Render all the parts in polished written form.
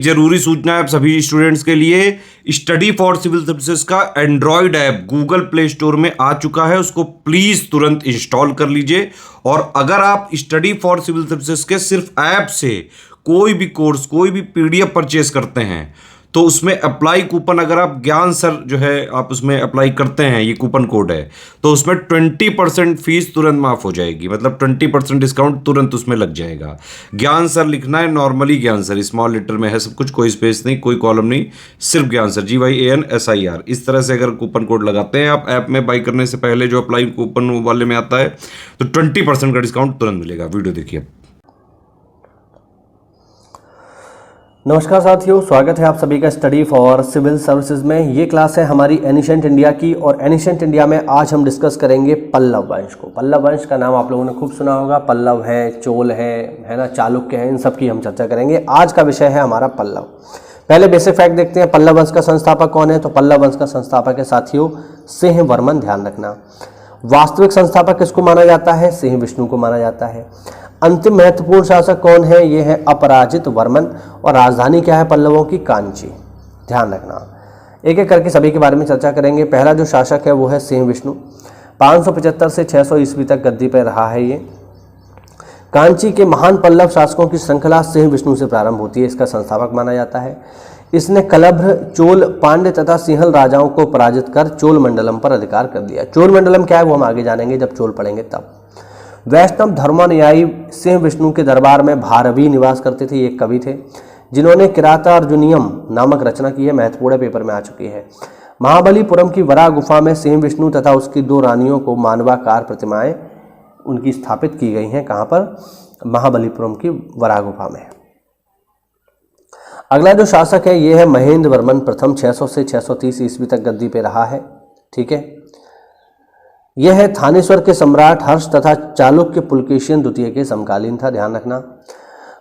जरूरी सूचना है आप सभी स्टूडेंट्स के लिए, स्टडी फॉर सिविल सर्विसेज का Android app Google play store में आ चुका है, उसको प्लीज तुरंत इंस्टॉल कर लीजिए। और अगर आप स्टडी फॉर सिविल सर्विसेज के सिर्फ ऐप से कोई भी कोर्स, कोई भी पीडीएफ परचेस करते हैं तो उसमें अप्लाई कूपन, अगर आप ज्ञान सर जो है आप उसमें अप्लाई करते हैं, ये कूपन कोड है, तो उसमें 20% फीस तुरंत माफ हो जाएगी, मतलब 20% डिस्काउंट तुरंत उसमें लग जाएगा। ज्ञान सर लिखना है, नॉर्मली ज्ञान सर, स्मॉल लेटर में है सब कुछ, कोई स्पेस नहीं, कोई कॉलम नहीं, सिर्फ ज्ञान सर, GYANSIR। इस तरह से अगर कूपन कोड लगाते हैं आप ऐप में बाई करने से पहले, जो अप्लाई कूपन वाले में आता है, तो 20% का डिस्काउंट तुरंत मिलेगा। वीडियो देखिए। नमस्कार साथियों, स्वागत है आप सभी का स्टडी फॉर सिविल सर्विसेज में। ये क्लास है हमारी एनिशेंट इंडिया की, और एनिशेंट इंडिया में आज हम डिस्कस करेंगे पल्लव वंश को। पल्लव वंश का नाम आप लोगों ने खूब सुना होगा, पल्लव है, चोल है ना, चालुक्य है, इन सब की हम चर्चा करेंगे। आज का विषय है हमारा पल्लव। पहले बेसिक फैक्ट देखते हैं, पल्लव वंश का संस्थापक कौन है। तो पल्लव वंश का संस्थापक है साथियों सिंह वर्मन, ध्यान रखना। वास्तविक संस्थापक किसको माना जाता है? सिंह विष्णु को माना जाता है। अंतिम महत्वपूर्ण शासक कौन है? ये है अपराजित वर्मन, और राजधानी क्या है पल्लवों की? कांची। ध्यान रखना, एक एक करके सभी के बारे में चर्चा करेंगे। पहला जो शासक है वो है सिंह विष्णु, 575 से 600 ईस्वी तक गद्दी पर रहा है ये। कांची के महान पल्लव शासकों की श्रृंखला सिंह विष्णु से प्रारंभ होती है, इसका संस्थापक माना जाता है। इसने कलभ्र, चोल, पांड्य तथा सिंहल राजाओं को पराजित कर चोल मंडलम पर अधिकार कर दिया। चोल मंडलम क्या है वो हम आगे जानेंगे जब चोल पढ़ेंगे तब। वैष्णव धर्मानुयायी सिंह विष्णु के दरबार में भारवी निवास करते थे। ये एक कवि थे जिन्होंने किरातार्जुनियम नामक रचना की है, महत्वपूर्ण पेपर में आ चुकी है। महाबलीपुरम की वराह गुफा में सिंह विष्णु तथा उसकी 2 रानियों को मानवाकार प्रतिमाएं उनकी स्थापित की गई हैं। कहाँ पर? महाबलीपुरम की वराह गुफा में। अगला जो शासक है ये है महेंद्र वर्मन प्रथम, 600 से 630 ईस्वी तक गद्दी पे रहा है। ठीक है, यह है थानेश्वर के सम्राट हर्ष तथा चालुक्य पुलकेशिन द्वितीय के समकालीन था। ध्यान रखना,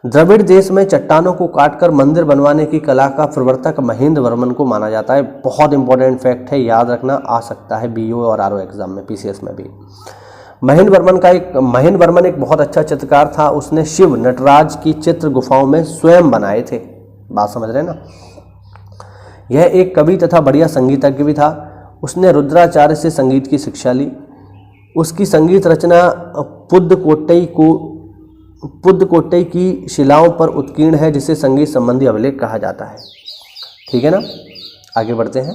द्रविड़ देश में चट्टानों को काटकर मंदिर बनवाने की कला का प्रवर्तक महेंद्र वर्मन को माना जाता है। बहुत इंपॉर्टेंट फैक्ट है, याद रखना, आ सकता है BO और RO एग्जाम में, PCS में भी। महेंद्र वर्मन एक बहुत अच्छा चित्रकार था। उसने शिव, नटराज की चित्र गुफाओं में स्वयं बनाए थे। बात समझ रहे हैं ना। यह एक कवि तथा बढ़िया संगीतज्ञ भी था। उसने रुद्राचार्य से संगीत की शिक्षा ली। उसकी संगीत रचना पुद्दकोट्टई की शिलाओं पर उत्कीर्ण है, जिसे संगीत संबंधी अभिलेख कहा जाता है। ठीक है ना, आगे बढ़ते हैं।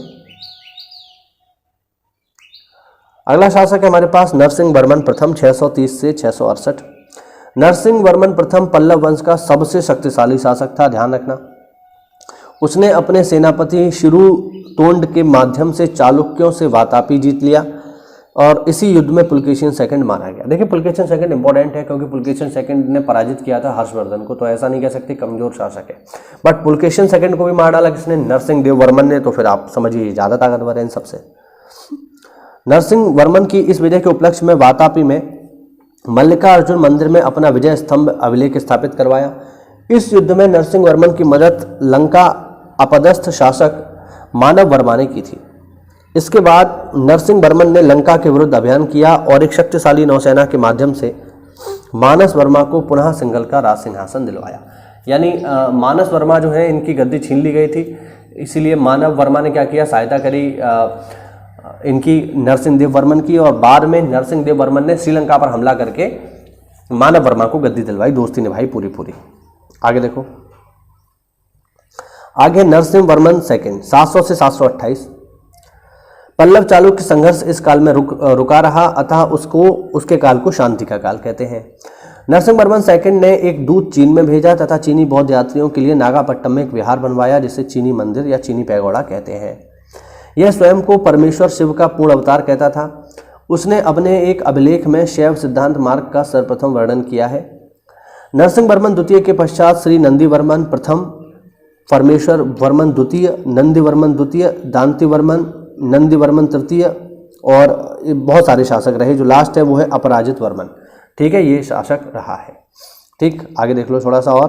अगला शासक है हमारे पास नरसिंह वर्मन प्रथम, 630 से 668। नरसिंह वर्मन प्रथम पल्लव वंश का सबसे शक्तिशाली शासक था। ध्यान रखना, उसने अपने सेनापति शिरुतोंड के माध्यम से चालुक्यों से वातापी जीत लिया, और इसी युद्ध में पुलकेशिन सेकंड मारा गया। देखिए, पुलकेशिन सेकंड इंपॉर्टेंट है क्योंकि पुलकेशिन सेकंड ने पराजित किया था हर्षवर्धन को, तो ऐसा नहीं कह सकते कमजोर शासक है। बट पुलकेशिन सेकंड को भी मार डाला किसने? नरसिंह देव वर्मन ने। तो फिर आप समझिए ज़्यादा ताकतवर है इन सबसे। नरसिंह वर्मन की इस विजय के उपलक्ष्य में वातापी में मल्लिकार्जुन मंदिर में अपना विजय स्तंभ अभिलेख स्थापित करवाया। इस युद्ध में नरसिंह वर्मन की मदद लंका अपदस्थ शासक मानव वर्मा ने की थी। इसके बाद नरसिंह वर्मन ने लंका के विरुद्ध अभियान किया और एक शक्तिशाली नौसेना के माध्यम से मानस वर्मा को पुनः सिंघल का राज सिंहासन दिलवाया। यानी मानस वर्मा जो है, इनकी गद्दी छीन ली गई थी, इसीलिए मानव वर्मा ने क्या किया? सहायता करी इनकी, नरसिंह देव वर्मन की, और बाद में नरसिंह देव वर्मन ने श्रीलंका पर हमला करके मानव वर्मा को गद्दी दिलवाई, दोस्ती निभाई पूरी। आगे देखो, आगे नरसिंह वर्मन सेकंड, 700 से 728। पल्लव चालुक्य संघर्ष इस काल में रुका रहा, अतः उसके काल को शांति का काल कहते हैं। नरसिंह वर्मन सेकंड ने एक दूत चीन में भेजा तथा चीनी बौद्ध यात्रियों के लिए नागापट्टम में एक विहार बनवाया, जिसे चीनी मंदिर या चीनी पैगोड़ा कहते हैं। यह स्वयं को परमेश्वर शिव का पूर्ण अवतार कहता था। उसने अपने एक अभिलेख में शैव सिद्धांत मार्ग का सर्वप्रथम वर्णन किया है। नरसिंह वर्मन द्वितीय के पश्चात श्री नंदी वर्मन प्रथम, परमेश्वर वर्मन द्वितीय, नंदी वर्मन द्वितीय, दांति वर्मन, नंदी वर्मन तृतीय, और बहुत सारे शासक रहे। जो लास्ट है वो है अपराजित वर्मन। ठीक है, ये शासक रहा है। ठीक, आगे देख लो थोड़ा सा और।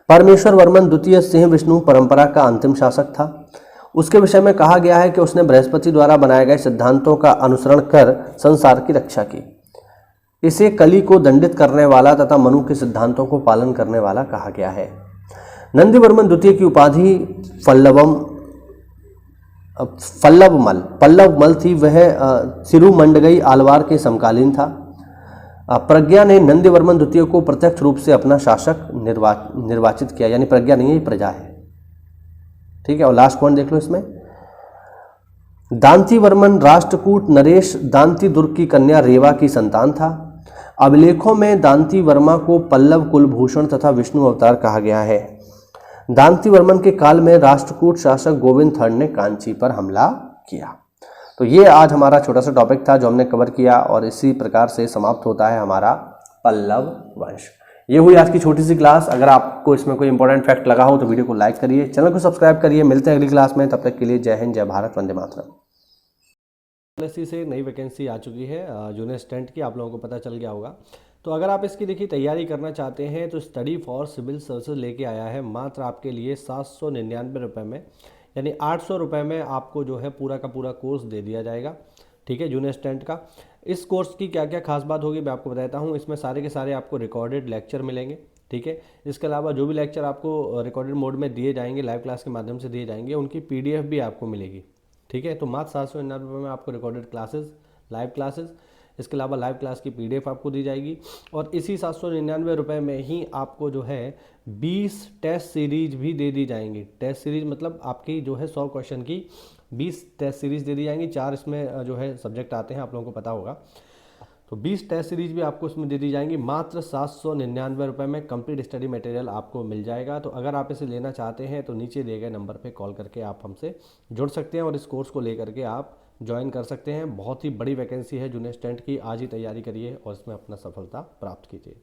परमेश्वर वर्मन द्वितीय सिंह विष्णु परंपरा का अंतिम शासक था। उसके विषय में कहा गया है कि उसने बृहस्पति द्वारा बनाए गए सिद्धांतों का अनुसरण कर संसार की रक्षा की। इसे कली को दंडित करने वाला तथा मनु के सिद्धांतों को पालन करने वाला कहा गया है। नंदीवर्मन द्वितीय की उपाधि पल्लवमल थी। वह सिरुमंडगई आलवार के समकालीन था। प्रज्ञा ने नंदीवर्मन द्वितीय को प्रत्यक्ष रूप से अपना शासक निर्वाचित किया, यानी प्रज्ञा नहीं है, ये प्रजा है। ठीक है, और लास्ट पॉइंट देख लो इसमें, दांतीवर्मन राष्ट्रकूट नरेश दांती दुर्ग की कन्या रेवा की संतान था। अभिलेखों में दांती वर्मा को पल्लव कुलभूषण तथा विष्णु अवतार कहा गया है। दांतीवर्मन के काल में राष्ट्रकूट शासक गोविंद III ने कांची पर हमला किया। तो ये आज हमारा छोटा सा टॉपिक था जो हमने कवर किया, और इसी प्रकार से समाप्त होता है हमारा पल्लव वंश। ये हुई आज की छोटी सी क्लास। अगर आपको इसमें कोई इंपॉर्टेंट फैक्ट लगा हो तो वीडियो को लाइक करिए, चैनल को सब्सक्राइब करिए। मिलते हैं अगली क्लास में, तब तक के लिए जय हिंद, जय भारत, वंदे मातरम। एसएससी से नई वैकेंसी आ चुकी है जूनियर असिस्टेंट की, आप लोगों को पता चल गया होगा। तो अगर आप इसकी देखिए तैयारी करना चाहते हैं तो स्टडी फॉर सिविल सर्विसेज लेके आया है मात्र आपके लिए 799 रुपये में, यानी 800 रुपये में आपको जो है पूरा का पूरा कोर्स दे दिया जाएगा। ठीक है, जूनियर असिस्टेंट का। इस कोर्स की क्या क्या खास बात होगी मैं आपको बताता हूँ। इसमें सारे के सारे आपको रिकॉर्डेड लेक्चर मिलेंगे। ठीक है, इसके अलावा जो भी लेक्चर आपको रिकॉर्डेड मोड में दिए जाएंगे, लाइव क्लास के माध्यम से दिए जाएंगे, उनकी PDF भी आपको मिलेगी। ठीक है, तो मात्र 799 रुपये में आपको रिकॉर्डेड क्लासेस, लाइव क्लासेस, इसके अलावा लाइव क्लास की PDF आपको दी जाएगी। और इसी 799 रुपये में ही आपको जो है 20 टेस्ट सीरीज भी दे दी जाएंगी। टेस्ट सीरीज मतलब आपकी जो है 100 क्वेश्चन की 20 टेस्ट सीरीज दे दी जाएंगी। 4 इसमें जो है सब्जेक्ट आते हैं, आप लोगों को पता होगा। तो 20 टेस्ट सीरीज भी आपको इसमें दे दी जाएंगी। मात्र 799 रुपये में कंप्लीट स्टडी मटेरियल आपको मिल जाएगा। तो अगर आप इसे लेना चाहते हैं तो नीचे दिए गए नंबर पे कॉल करके आप हमसे जुड़ सकते हैं और इस कोर्स को लेकर के आप ज्वाइन कर सकते हैं। बहुत ही बड़ी वैकेंसी है जूनियर असिस्टेंट की, आज ही तैयारी करिए और इसमें अपना सफलता प्राप्त कीजिए।